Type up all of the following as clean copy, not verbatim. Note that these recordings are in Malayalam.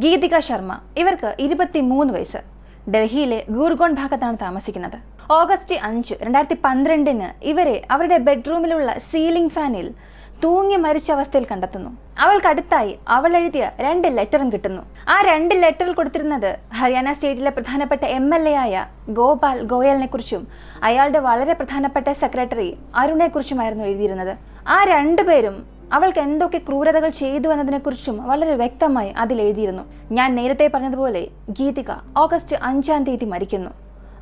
ഗീതിക ശർമ്മ. ഇവർക്ക് 23 വയസ്സ്. ഡൽഹിയിലെ ഗുർഗോൺ ഭാഗത്താണ് താമസിക്കുന്നത്. ഓഗസ്റ്റ് 5, 2012 ഇവരെ അവരുടെ ബെഡ്റൂമിലുള്ള സീലിംഗ് ഫാനിൽ തൂങ്ങി മരിച്ച അവസ്ഥയിൽ കണ്ടെത്തുന്നു. അവൾക്കടുത്തായി അവൾ എഴുതിയ 2 ലെറ്ററും കിട്ടുന്നു. ആ 2 ലെറ്ററിൽ കൊടുത്തിരുന്നത് ഹരിയാന സ്റ്റേറ്റിലെ പ്രധാനപ്പെട്ട MLA ആയ ഗോപാൽ ഗോയലിനെ കുറിച്ചും അയാളുടെ വളരെ പ്രധാനപ്പെട്ട സെക്രട്ടറി അരുണെ കുറിച്ചുമായിരുന്നു എഴുതിയിരുന്നത്. ആ 2 പേരും അവൾക്ക് എന്തൊക്കെ ക്രൂരതകൾ ചെയ്തു എന്നതിനെക്കുറിച്ചും വളരെ വ്യക്തമായി അതിൽ എഴുതിയിരുന്നു. ഞാൻ നേരത്തെ പറഞ്ഞതുപോലെ ഗീതിക ഓഗസ്റ്റ് 5-ാം തീയതി മരിക്കുന്നു.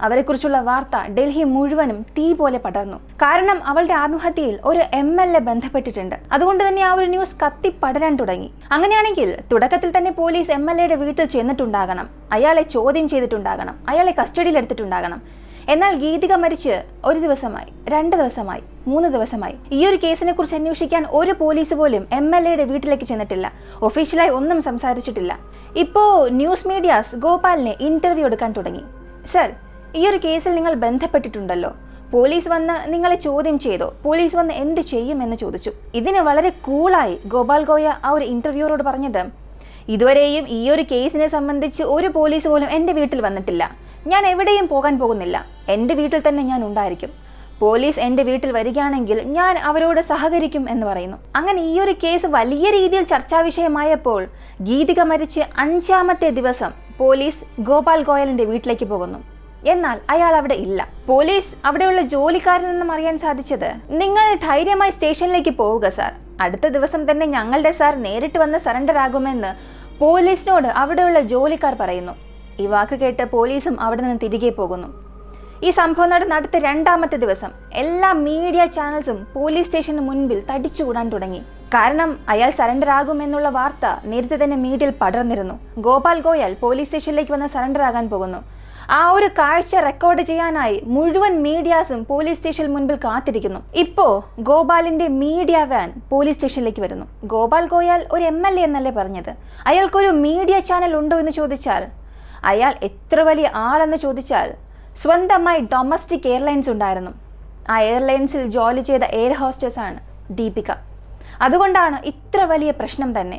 അവരെക്കുറിച്ചുള്ള വാർത്ത ഡൽഹി മുഴുവനും തീ പോലെ പടർന്നു. കാരണം അവളുടെ ആത്മഹത്യയിൽ ഒരു MLA ബന്ധപ്പെട്ടിട്ടുണ്ട്. അതുകൊണ്ട് തന്നെ ആ ഒരു ന്യൂസ് കത്തി പടരാൻ തുടങ്ങി. അങ്ങനെയാണെങ്കിൽ തുടക്കത്തിൽ തന്നെ പോലീസ് MLAയുടെ വീട്ടിൽ ചെന്നിട്ടുണ്ടാകണം, അയാളെ ചോദ്യം ചെയ്തിട്ടുണ്ടാകണം, അയാളെ കസ്റ്റഡിയിൽ എടുത്തിട്ടുണ്ടാകണം. എന്നാൽ ഗീതിക മരിച്ച് 1 ദിവസമായി, 2 ദിവസമായി, 3 ദിവസമായി. ഈ ഒരു കേസിനെ കുറിച്ച് അന്വേഷിക്കാൻ ഒരു പോലീസ് പോലും MLAയുടെ വീട്ടിലേക്ക് ചെന്നിട്ടില്ല. ഒഫീഷ്യലായി ഒന്നും സംസാരിച്ചിട്ടില്ല. ഇപ്പോൾ ന്യൂസ് മീഡിയാസ് ഗോപാലിനെ ഇന്റർവ്യൂ എടുക്കാൻ തുടങ്ങി. സർ, ഈ ഒരു കേസിൽ നിങ്ങൾ ബന്ധപ്പെട്ടിട്ടുണ്ടല്ലോ, പോലീസ് വന്ന് നിങ്ങളെ ചോദ്യം ചെയ്തോ, പോലീസ് വന്ന് എന്ത് ചെയ്യും എന്ന് ചോദിച്ചു. ഇതിന് വളരെ കൂളായി ഗോപാൽ ഗോയ ആ ഒരു ഇന്റർവ്യൂവറോട് പറഞ്ഞത്, ഇതുവരെയും ഈ ഒരു കേസിനെ സംബന്ധിച്ച് ഒരു പോലീസ് പോലും എൻ്റെ വീട്ടിൽ വന്നിട്ടില്ല. ഞാൻ എവിടെയും പോകാൻ പോകുന്നില്ല. എൻ്റെ വീട്ടിൽ തന്നെ ഞാൻ ഉണ്ടായിരിക്കും. പോലീസ് എൻ്റെ വീട്ടിൽ വരികയാണെങ്കിൽ ഞാൻ അവരോട് സഹകരിക്കും എന്ന് പറയുന്നു. അങ്ങനെ ഈ ഒരു കേസ് വലിയ രീതിയിൽ ചർച്ചാ വിഷയമായപ്പോൾ ഗീതിക മരിച്ച് 5-ാമത്തെ ദിവസം പോലീസ് ഗോപാൽ ഗോയലിൻ്റെ വീട്ടിലേക്ക് പോകുന്നു. എന്നാൽ അയാൾ അവിടെ ഇല്ല. പോലീസ് അവിടെയുള്ള ജോലിക്കാരിൽ നിന്നും അറിയാൻ സാധിച്ചത്, നിങ്ങൾ ധൈര്യമായി സ്റ്റേഷനിലേക്ക് പോവുക സാർ, അടുത്ത ദിവസം തന്നെ ഞങ്ങളുടെ സാർ നേരിട്ട് വന്ന് സറണ്ടർ ആകുമെന്ന് പോലീസിനോട് അവിടെയുള്ള ജോലിക്കാർ പറയുന്നു. ഈ വാക്ക് കേട്ട് പോലീസും അവിടെ നിന്ന് തിരികെ പോകുന്നു. ഈ സംഭവം നടന്ന അടുത്ത 2-ാമത്തെ ദിവസം എല്ലാ മീഡിയ ചാനൽസും പോലീസ് സ്റ്റേഷന് മുൻപിൽ തടിച്ചുകൂടാൻ തുടങ്ങി. കാരണം അയാൾ സറണ്ടർ ആകുമെന്നുള്ള വാർത്ത നേരത്തെ തന്നെ മീഡിയയിൽ പടർന്നിരുന്നു. ഗോപാൽ ഗോയൽ പോലീസ് സ്റ്റേഷനിലേക്ക് വന്ന് സറണ്ടർ ആകാൻ പോകുന്നു. ആ ഒരു കാഴ്ച റെക്കോർഡ് ചെയ്യാനായി മുഴുവൻ മീഡിയാസും പോലീസ് സ്റ്റേഷന് മുൻപിൽ കാത്തിരിക്കുന്നു. ഇപ്പോ ഗോപാലിന്റെ മീഡിയ വാൻ പോലീസ് സ്റ്റേഷനിലേക്ക് വരുന്നു. ഗോപാൽ ഗോയൽ ഒരു MLA എന്നല്ലേ പറഞ്ഞത്, അയാൾക്കൊരു മീഡിയ ചാനൽ ഉണ്ടോ എന്ന് ചോദിച്ചാൽ, അയാൾ എത്ര വലിയ ആളെന്ന് ചോദിച്ചാൽ, സ്വന്തമായി ഡൊമസ്റ്റിക് എയർലൈൻസ് ഉണ്ടായിരുന്നു. ആ എയർലൈൻസിൽ ജോലി ചെയ്ത എയർ ഹോസ്റ്റസ് ആണ് ദീപിക. അതുകൊണ്ടാണ് ഇത്ര വലിയ പ്രശ്നം തന്നെ.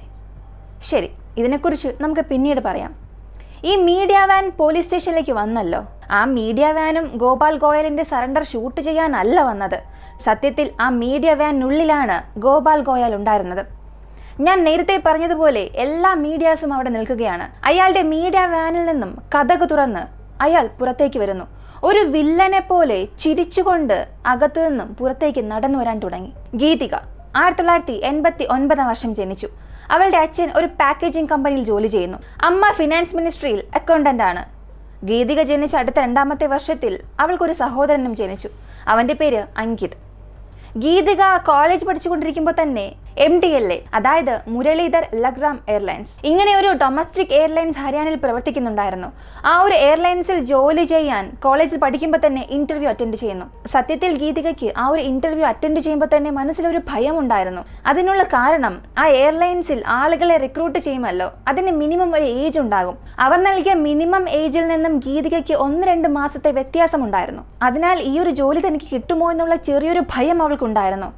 ശരി, ഇതിനെക്കുറിച്ച് നമുക്ക് പിന്നീട് പറയാം. ഈ മീഡിയ വാൻ പോലീസ് സ്റ്റേഷനിലേക്ക് വന്നല്ലോ. ആ മീഡിയ വാനും ഗോപാൽ ഗോയലിന്റെ സറണ്ടർ ഷൂട്ട് ചെയ്യാനല്ല വന്നത്. സത്യത്തിൽ ആ മീഡിയ വാനുള്ളിലാണ് ഗോപാൽ ഗോയൽ ഉണ്ടായിരുന്നത്. ഞാൻ നേരത്തെ പറഞ്ഞതുപോലെ എല്ലാ മീഡിയാസും അവിടെ നിൽക്കുകയാണ്. അയാളുടെ മീഡിയ വാനിൽ നിന്നും കതക് തുറന്ന് അയാൾ പുറത്തേക്ക് വരുന്നു. ഒരു വില്ലനെ പോലെ ചിരിച്ചുകൊണ്ട് അകത്തു നിന്നും പുറത്തേക്ക് നടന്നു വരാൻ തുടങ്ങി. ഗീതിക 1989 വർഷം ജനിച്ചു. അവളുടെ അച്ഛൻ ഒരു പാക്കേജിംഗ് കമ്പനിയിൽ ജോലി ചെയ്യുന്നു. അമ്മ ഫിനാൻസ് മിനിസ്ട്രിയിൽ അക്കൗണ്ടന്റ് ആണ്. ഗീതിക ജനിച്ച അടുത്ത 2-ാമത്തെ വർഷത്തിൽ അവൾക്കൊരു സഹോദരനും ജനിച്ചു. അവന്റെ പേര് അങ്കിത്. ഗീതിക കോളേജ് പഠിച്ചുകൊണ്ടിരിക്കുമ്പോൾ തന്നെ MDLA, അതായത് മുരളീധർ ലഗ്രാം എയർലൈൻസ്, ഇങ്ങനെ ഒരു ഡൊമസ്റ്റിക് എയർലൈൻസ് ഹരിയാനയിൽ പ്രവർത്തിക്കുന്നുണ്ടായിരുന്നു. ആ ഒരു എയർലൈൻസിൽ ജോലി ചെയ്യാൻ കോളേജിൽ പഠിക്കുമ്പോൾ തന്നെ ഇന്റർവ്യൂ അറ്റൻഡ് ചെയ്യുന്നു. സത്യത്തിൽ ഗീതികയ്ക്ക് ആ ഒരു ഇന്റർവ്യൂ അറ്റൻഡ് ചെയ്യുമ്പോൾ തന്നെ മനസ്സിലൊരു ഭയം ഉണ്ടായിരുന്നു. അതിനുള്ള കാരണം, ആ എയർലൈൻസിൽ ആളുകളെ റിക്രൂട്ട് ചെയ്യുമല്ലോ, അതിന് മിനിമം ഒരു ഏജ് ഉണ്ടാകും. അവർ നൽകിയ മിനിമം ഏജിൽ നിന്നും ഗീതികയ്ക്ക് 1-2 മാസത്തെ വ്യത്യാസമുണ്ടായിരുന്നു. അതിനാൽ ഈ ഒരു ജോലി തനിക്ക് കിട്ടുമോ എന്നുള്ള ചെറിയൊരു ഭയം അവൾക്കുണ്ടായിരുന്നു.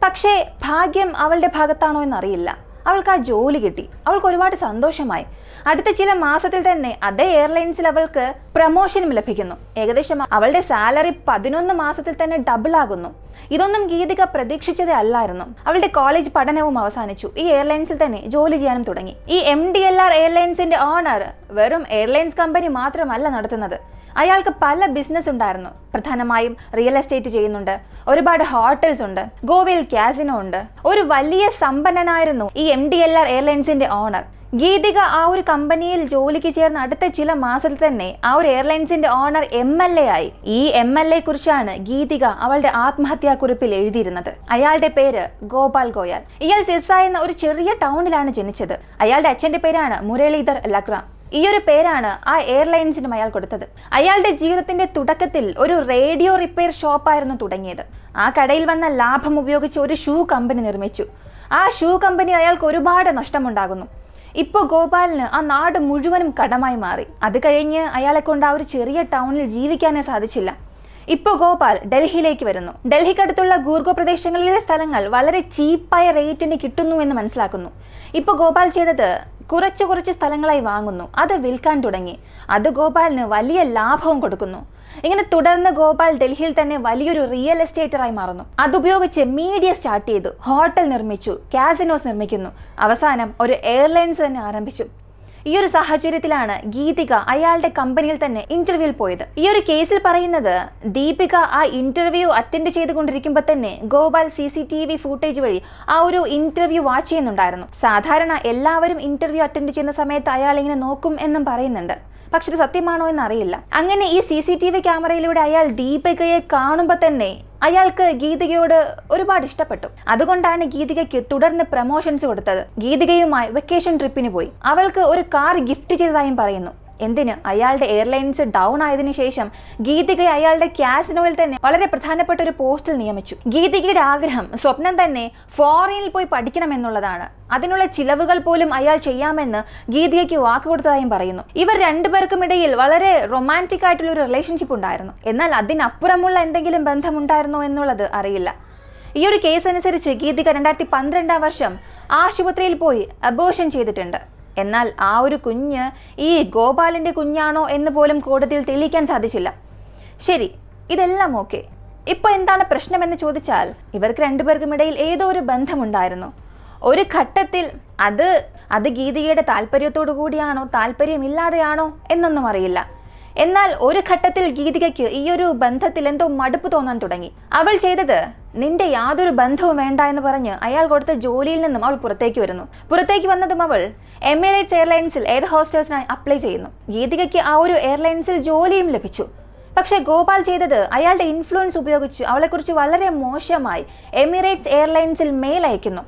പക്ഷേ ഭാഗ്യം അവളുടെ ഭാഗത്താണോ എന്നറിയില്ല. അവൾക്ക് ആ ജോലി കിട്ടി. അവൾക്ക് ഒരുപാട് സന്തോഷമായി. അടുത്ത ചില മാസത്തിൽ തന്നെ അതേ എയർലൈൻസിൽ അവൾക്ക് പ്രമോഷനും ലഭിക്കുന്നു. ഏകദേശം അവളുടെ സാലറി 11 മാസത്തിൽ തന്നെ ഡബിൾ ആകുന്നു. ഇതൊന്നും ഗീതിക പ്രതീക്ഷിച്ചതേ അല്ലായിരുന്നു. അവളുടെ കോളേജ് പഠനവും അവസാനിച്ചു. ഈ എയർലൈൻസിൽ തന്നെ ജോലി ചെയ്യാനും തുടങ്ങി. ഈ MDLR എയർലൈൻസിന്റെ ഓണർ വെറും എയർലൈൻസ് കമ്പനി മാത്രമല്ല നടത്തുന്നത്. അയാൾക്ക് പല ബിസിനസ് ഉണ്ടായിരുന്നു. പ്രധാനമായും റിയൽ എസ്റ്റേറ്റ് ചെയ്യുന്നുണ്ട്. ഒരുപാട് ഹോട്ടൽസ് ഉണ്ട്. ഗോവയിൽ കാസിനോ ഉണ്ട്. ഒരു വലിയ സമ്പന്നനായിരുന്നു ഈ MDLR എയർലൈൻസിന്റെ ഓണർ. ഗീതിക ആ ഒരു കമ്പനിയിൽ ജോലിക്ക് ചേർന്ന അടുത്ത ചില മാസത്തിൽ തന്നെ ആ ഒരു എയർലൈൻസിന്റെ ഓണർ MLA ആയി. ഈ MLA കുറിച്ചാണ് ഗീതിക അവളുടെ ആത്മഹത്യാക്കുറിപ്പിൽ എഴുതിയിരുന്നത്. അയാളുടെ പേര് ഗോപാൽ ഗോയൽ. ഇയാൾ സിർസ എന്ന ഒരു ചെറിയ ടൗണിലാണ് ജനിച്ചത്. അയാളുടെ അച്ഛന്റെ പേരാണ് മുരളീധർ ലഗ്രാം. ഈ ഒരു പേരാണ് ആ എയർലൈൻസിനും അയാൾ കൊടുത്തത്. അയാളുടെ ജീവിതത്തിന്റെ തുടക്കത്തിൽ ഒരു റേഡിയോ റിപ്പയർ ഷോപ്പായിരുന്നു തുടങ്ങിയത്. ആ കടയിൽ വന്ന ലാഭം ഉപയോഗിച്ച് ഒരു ഷൂ കമ്പനി നിർമ്മിച്ചു. ആ ഷൂ കമ്പനി അയാൾക്ക് ഒരുപാട് നഷ്ടമുണ്ടാകുന്നു. ഇപ്പോൾ ഗോപാലിന് ആ നാട് മുഴുവനും കടമായി മാറി. അത് കഴിഞ്ഞ് അയാളെ കൊണ്ട് ആ ഒരു ചെറിയ ടൗണിൽ ജീവിക്കാനേ സാധിച്ചില്ല. ഇപ്പോൾ ഗോപാൽ ഡൽഹിയിലേക്ക് വരുന്നു. ഡൽഹിക്കടുത്തുള്ള ഗൂർഗോ പ്രദേശങ്ങളിലെ സ്ഥലങ്ങൾ വളരെ ചീപ്പായ റേറ്റിന് കിട്ടുന്നു എന്ന് മനസ്സിലാക്കുന്നു. ഇപ്പോൾ ഗോപാൽ ചെയ്തത് കുറച്ച് സ്ഥലങ്ങളായി വാങ്ങുന്നു, അത് വിൽക്കാൻ തുടങ്ങി. അത് ഗോപാലിന് വലിയ ലാഭവും കൊടുക്കുന്നു. ഇങ്ങനെ തുടർന്ന് ഗോപാൽ ഡൽഹിയിൽ തന്നെ വലിയൊരു റിയൽ എസ്റ്റേറ്ററായി മാറുന്നു. അതുപയോഗിച്ച് മീഡിയ സ്റ്റാർട്ട് ചെയ്തു, ഹോട്ടൽ നിർമ്മിച്ചു, കാസിനോസ് നിർമ്മിക്കുന്നു, അവസാനം ഒരു എയർലൈൻസ് തന്നെ ആരംഭിച്ചു. ഈ ഒരു സാഹചര്യത്തിലാണ് ഗീതിക അയാളുടെ കമ്പനിയിൽ തന്നെ ഇന്റർവ്യൂവിൽ പോയത്. ഈ ഒരു കേസിൽ പറയുന്നത് ദീപിക ആ ഇന്റർവ്യൂ അറ്റൻഡ് ചെയ്തുകൊണ്ടിരിക്കുമ്പോൾ തന്നെ ഗോപാൽ CCTV ഫൂട്ടേജ് വഴി ആ ഒരു ഇന്റർവ്യൂ വാച്ച് ചെയ്യുന്നുണ്ടായിരുന്നു. സാധാരണ എല്ലാവരും ഇന്റർവ്യൂ അറ്റൻഡ് ചെയ്യുന്ന സമയത്ത് അയാൾ ഇങ്ങനെ നോക്കും എന്നും പറയുന്നുണ്ട്. പക്ഷെ ഇത് സത്യമാണോ എന്നറിയില്ല. അങ്ങനെ ഈ CCTV ക്യാമറയിലൂടെ അയാൾ ദീപികയെ കാണുമ്പോൾ തന്നെ അയാൾക്ക് ഗീതികയോട് ഒരുപാട് ഇഷ്ടപ്പെട്ടു. അതുകൊണ്ടാണ് ഗീതികയ്ക്ക് തുടർന്ന് പ്രമോഷൻസ് കൊടുത്തത്. ഗീതികയുമായി വെക്കേഷൻ ട്രിപ്പിന് പോയി. അവൾക്ക് ഒരു കാർ ഗിഫ്റ്റ് ചെയ്തതായും പറയുന്നു. എന്തിന്? അയാളുടെ എയർലൈൻസ് ഡൗൺ ആയതിനു ശേഷം ഗീതികയെ അയാളുടെ കാസിനോയിൽ തന്നെ വളരെ പ്രധാനപ്പെട്ട ഒരു പോസ്റ്റിൽ നിയമിച്ചു. ഗീതികയുടെ ആഗ്രഹം, സ്വപ്നം തന്നെ ഫോറിനിൽ പോയി പഠിക്കണമെന്നുള്ളതാണ്. അതിനുള്ള ചിലവുകൾ പോലും അയാൾ ചെയ്യാമെന്ന് ഗീതികയ്ക്ക് വാക്കുകൊടുത്തതായും പറയുന്നു. ഇവർ രണ്ടുപേർക്കും ഇടയിൽ വളരെ റൊമാൻറ്റിക് ആയിട്ടുള്ള ഒരു റിലേഷൻഷിപ്പ് ഉണ്ടായിരുന്നു. എന്നാൽ അതിനപ്പുറമുള്ള എന്തെങ്കിലും ബന്ധമുണ്ടായിരുന്നോ എന്നുള്ളത് അറിയില്ല. ഈ ഒരു കേസ് അനുസരിച്ച് ഗീതിക 2012 വർഷം ആശുപത്രിയിൽ പോയി അബോർഷൻ ചെയ്തിട്ടുണ്ട്. എന്നാൽ ആ ഒരു കുഞ്ഞ് ഈ ഗോപാലിന്റെ കുഞ്ഞാണോ എന്ന് പോലും കോടതിയിൽ തെളിയിക്കാൻ സാധിച്ചില്ല. ശരി, ഇതെല്ലാം ഓക്കെ. ഇപ്പോൾ എന്താണ് പ്രശ്നമെന്ന് ചോദിച്ചാൽ ഇവർക്ക് രണ്ടുപേർക്കും ഇടയിൽ ഏതോ ഒരു ബന്ധമുണ്ടായിരുന്നു. ഒരു ഘട്ടത്തിൽ അത് ഗീതികയുടെ താല്പര്യത്തോടു കൂടിയാണോ താല്പര്യമില്ലാതെയാണോ എന്നൊന്നും അറിയില്ല. എന്നാൽ ഒരു ഘട്ടത്തിൽ ഗീതികയ്ക്ക് ഈ ഒരു ബന്ധത്തിൽ എന്തോ മടുപ്പ് തോന്നാൻ തുടങ്ങി. അവൾ ചെയ്തത്, നിന്റെ യാതൊരു ബന്ധവും വേണ്ട എന്ന് പറഞ്ഞ് അയാൾ കൊടുത്ത ജോലിയിൽ നിന്നും അവൾ പുറത്തേക്ക് വരുന്നു. പുറത്തേക്ക് വന്നതും അവൾ എമിറേറ്റ്സ് എയർലൈൻസിൽ എയർ ഹോസ്റ്റേഴ്സിനായി അപ്ലൈ ചെയ്യുന്നു. ഗീതികയ്ക്ക് ആ ഒരു എയർലൈൻസിൽ ജോലിയും ലഭിച്ചു. പക്ഷെ ഗോപാൽ ചെയ്തത് അയാളുടെ ഇൻഫ്ലുവൻസ് ഉപയോഗിച്ച് അവളെക്കുറിച്ച് വളരെ മോശമായി എമിറേറ്റ്സ് എയർലൈൻസിൽ മെയിൽ അയക്കുന്നു.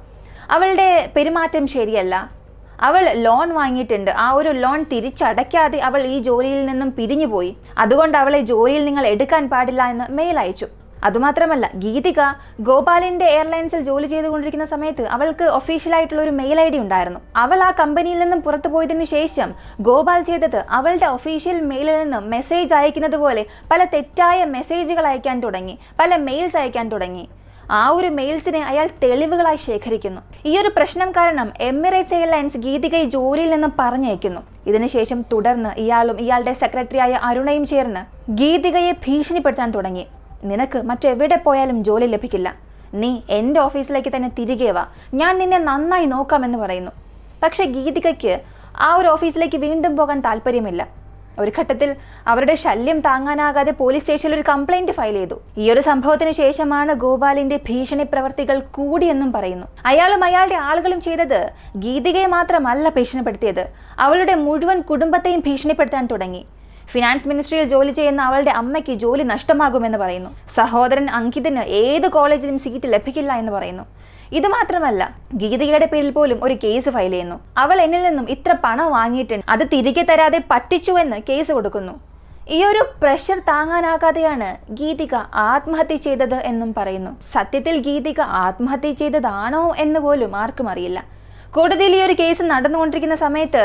അവളുടെ പെരുമാറ്റം ശരിയല്ല, അവൾ ലോൺ വാങ്ങിയിട്ടുണ്ട്, ആ ഒരു ലോൺ തിരിച്ചടയ്ക്കാതെ അവൾ ഈ ജോലിയിൽ നിന്നും പിരിഞ്ഞുപോയി, അതുകൊണ്ട് അവളെ ജോലിയിൽ നിങ്ങൾ എടുക്കാൻ പാടില്ല എന്ന് മെയിൽ അയച്ചു. അതുമാത്രമല്ല, ഗീതിക ഗോപാലിന്റെ എയർലൈൻസിൽ ജോലി ചെയ്തുകൊണ്ടിരിക്കുന്ന സമയത്ത് അവൾക്ക് ഒഫീഷ്യലായിട്ടുള്ള ഒരു മെയിൽ ID ഉണ്ടായിരുന്നു. അവൾ ആ കമ്പനിയിൽ നിന്നും പുറത്തു പോയതിനു ശേഷം ഗോപാൽ ചെയ്തത് അവളുടെ ഒഫീഷ്യൽ മെയിലിൽ നിന്നും മെസ്സേജ് അയക്കുന്നത് പോലെ പല തെറ്റായ മെസ്സേജുകൾ അയക്കാൻ തുടങ്ങി, പല മെയിൽസ് അയക്കാൻ തുടങ്ങി. ആ ഒരു മെയിൽസിനെ അയാൾ തെളിവുകളായി ശേഖരിക്കുന്നു. ഈ ഒരു പ്രശ്നം കാരണം എമിറേറ്റ്സ് എയർലൈൻസ് ഗീതികയെ ജോലിയിൽ നിന്നും പറഞ്ഞയക്കുന്നു. ഇതിനുശേഷം തുടർന്ന് ഇയാളും ഇയാളുടെ സെക്രട്ടറിയായ അരുണയും ചേർന്ന് ഗീതികയെ ഭീഷണിപ്പെടുത്താൻ തുടങ്ങി. നിനക്ക് മറ്റെവിടെ പോയാലും ജോലി ലഭിക്കില്ല, നീ എൻ്റെ ഓഫീസിലേക്ക് തന്നെ തിരികെ വാ, ഞാൻ നിന്നെ നന്നായി നോക്കാമെന്ന് പറയുന്നു. പക്ഷെ ഗീതികയ്ക്ക് ആ ഒരു ഓഫീസിലേക്ക് വീണ്ടും പോകാൻ താല്പര്യമില്ല. ഒരു ഘട്ടത്തിൽ അവരുടെ ശല്യം താങ്ങാനാകാതെ പോലീസ് സ്റ്റേഷനിൽ ഒരു കംപ്ലൈന്റ് ഫയൽ ചെയ്തു. ഈ ഒരു സംഭവത്തിന് ശേഷമാണ് ഗോപാലിന്റെ ഭീഷണി പ്രവർത്തികൾ കൂടിയെന്നും പറയുന്നു. അയാളും അയാളുടെ ആളുകളും ചെയ്തത് ഗീതികയെ മാത്രമല്ല ഭീഷണിപ്പെടുത്തിയത്, അവളുടെ മുഴുവൻ കുടുംബത്തെയും ഭീഷണിപ്പെടുത്താൻ തുടങ്ങി. ഫിനാൻസ് മിനിസ്ട്രിയിൽ ജോലി ചെയ്യുന്ന അവളുടെ അമ്മയ്ക്ക് ജോലി നഷ്ടമാകുമെന്ന് പറയുന്നു. സഹോദരൻ അങ്കിതിന് ഏത് കോളേജിലും സീറ്റ് ലഭിക്കില്ല എന്ന് പറയുന്നു. ഇത് മാത്രമല്ല, ഗീതികയുടെ പേരിൽ പോലും ഒരു കേസ് ഫയൽ ചെയ്യുന്നു. അവൾ എന്നിൽ നിന്നും ഇത്ര പണം വാങ്ങിയിട്ടുണ്ട്, അത് തിരികെ തരാതെ പറ്റിച്ചു എന്ന് കേസ് കൊടുക്കുന്നു. ഈ ഒരു പ്രഷർ താങ്ങാനാകാതെയാണ് ഗീതിക ആത്മഹത്യ ചെയ്തത് എന്നും പറയുന്നു. സത്യത്തിൽ ഗീതിക ആത്മഹത്യ ചെയ്തതാണോ എന്ന് പോലും ആർക്കും അറിയില്ല. കോടതിയിൽ ഈ ഒരു കേസ് നടന്നുകൊണ്ടിരിക്കുന്ന സമയത്ത്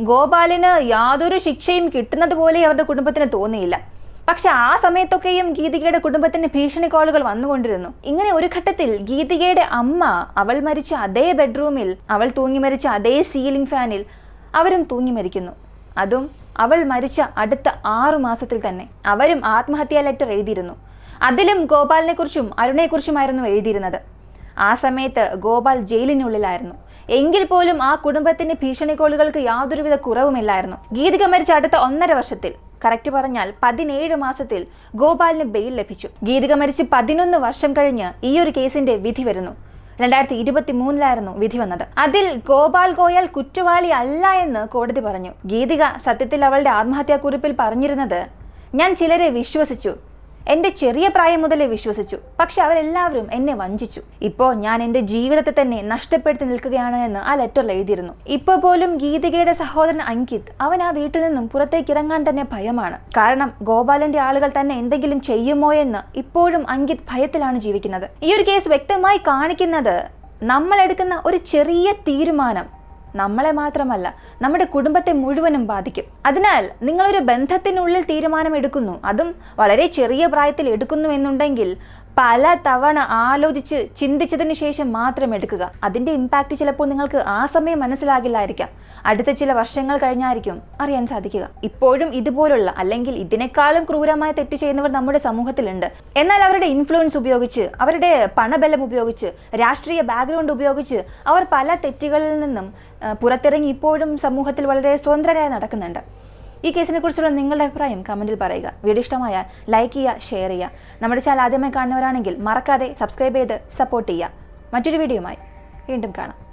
ഗോപാലിന് യാതൊരു ശിക്ഷയും കിട്ടുന്നത് പോലെ അവരുടെ കുടുംബത്തിന് തോന്നിയില്ല. പക്ഷെ ആ സമയത്തൊക്കെയും ഗീതികയുടെ കുടുംബത്തിന് ഭീഷണി കോളുകൾ വന്നുകൊണ്ടിരുന്നു. ഇങ്ങനെ ഒരു ഘട്ടത്തിൽ ഗീതികയുടെ അമ്മ അവൾ മരിച്ച അതേ ബെഡ്റൂമിൽ, അവൾ തൂങ്ങി മരിച്ച അതേ സീലിംഗ് ഫാനിൽ അവരും തൂങ്ങി മരിക്കുന്നു. അതും അവൾ മരിച്ച അടുത്ത 6 മാസത്തിൽ തന്നെ. അവരും ആത്മഹത്യാ ലെറ്റർ എഴുതിയിരുന്നു. അതിലും ഗോപാലിനെ കുറിച്ചും അരുണയെക്കുറിച്ചുമായിരുന്നു എഴുതിയിരുന്നത്. ആ സമയത്ത് ഗോപാൽ ജയിലിനുള്ളിലായിരുന്നു. എങ്കിൽ പോലും ആ കുടുംബത്തിന്റെ ഭീഷണി കോളുകൾക്ക് യാതൊരുവിധ കുറവുമില്ലായിരുന്നു. ഗീതിക മരിച്ച അടുത്ത 1.5 വർഷത്തിൽ, കറക്റ്റ് പറഞ്ഞാൽ 17 മാസത്തിൽ ഗോപാലിന് ബെയിൽ ലഭിച്ചു. ഗീതിക മരിച്ച് 11 വർഷം കഴിഞ്ഞ് ഈ ഒരു കേസിന്റെ വിധി വരുന്നു. 2023 വിധി വന്നത്. അതിൽ ഗോപാൽ ഗോയൽ കുറ്റവാളി അല്ല എന്ന് കോടതി പറഞ്ഞു. ഗീതിക സത്യത്തിൽ അവളുടെ ആത്മഹത്യാക്കുറിപ്പിൽ പറഞ്ഞിരുന്നത്, ഞാൻ ചിലരെ വിശ്വസിച്ചു, എൻ്റെ ചെറിയ പ്രായം മുതലേ വിശ്വസിച്ചു, പക്ഷെ അവരെല്ലാവരും എന്നെ വഞ്ചിച്ചു. ഇപ്പോൾ ഞാൻ എൻ്റെ ജീവിതത്തെ തന്നെ നഷ്ടപ്പെടുത്തി നിൽക്കുകയാണ് എന്ന് ആ ലെറ്ററിൽ എഴുതിയിരുന്നു. ഇപ്പോൾ പോലും ഗീതികയുടെ സഹോദരൻ അങ്കിത്, അവൻ ആ വീട്ടിൽ നിന്നും പുറത്തേക്ക് ഇറങ്ങാൻ തന്നെ ഭയമാണ്. കാരണം ഗോപാലന്റെ ആളുകൾ തന്നെ എന്തെങ്കിലും ചെയ്യുമോ എന്ന് ഇപ്പോഴും അങ്കിത് ഭയത്തിലാണ് ജീവിക്കുന്നത്. ഈ ഒരു കേസ് വ്യക്തമായി കാണിക്കുന്നത്, നമ്മൾ എടുക്കുന്ന ഒരു ചെറിയ തീരുമാനം നമ്മളെ മാത്രമല്ല നമ്മുടെ കുടുംബത്തെ മുഴുവനും ബാധിക്കും. അതിനാൽ നിങ്ങളൊരു ബന്ധത്തിനുള്ളിൽ തീരുമാനമെടുക്കുന്നു, അതും വളരെ ചെറിയ പ്രായത്തിൽ എടുക്കുന്നു എന്നുണ്ടെങ്കിൽ പല തവണ ആലോചിച്ച് ചിന്തിച്ചതിന് ശേഷം മാത്രം എടുക്കുക. അതിൻ്റെ ഇമ്പാക്റ്റ് ചിലപ്പോൾ നിങ്ങൾക്ക് ആ സമയം മനസ്സിലാകില്ലായിരിക്കാം, അടുത്ത ചില വർഷങ്ങൾ കഴിഞ്ഞായിരിക്കും അറിയാൻ സാധിക്കുക. ഇപ്പോഴും ഇതുപോലുള്ള അല്ലെങ്കിൽ ഇതിനേക്കാളും ക്രൂരമായ തെറ്റ് ചെയ്യുന്നവർ നമ്മുടെ സമൂഹത്തിലുണ്ട്. എന്നാൽ അവരുടെ ഇൻഫ്ലുവൻസ് ഉപയോഗിച്ച്, അവരുടെ പണബലം ഉപയോഗിച്ച്, രാഷ്ട്രീയ ബാക്ക്ഗ്രൗണ്ട് ഉപയോഗിച്ച് അവർ പല തെറ്റുകളിൽ നിന്നും പുറത്തിറങ്ങി ഇപ്പോഴും സമൂഹത്തിൽ വളരെ സ്വതന്ത്രരായി നടക്കുന്നുണ്ട്. ഈ കേസിനെ കുറിച്ചുള്ള നിങ്ങളുടെ അഭിപ്രായം കമൻറ്റിൽ പറയുക. വീഡിയോ ഇഷ്ടമായാൽ ലൈക്ക് ചെയ്യുക, ഷെയർ ചെയ്യുക. നമ്മുടെ ചാനൽ ആദ്യമായി കാണുന്നവരാണെങ്കിൽ മറക്കാതെ സബ്സ്ക്രൈബ് ചെയ്ത് സപ്പോർട്ട് ചെയ്യുക. മറ്റൊരു വീഡിയോയുമായി വീണ്ടും കാണാം.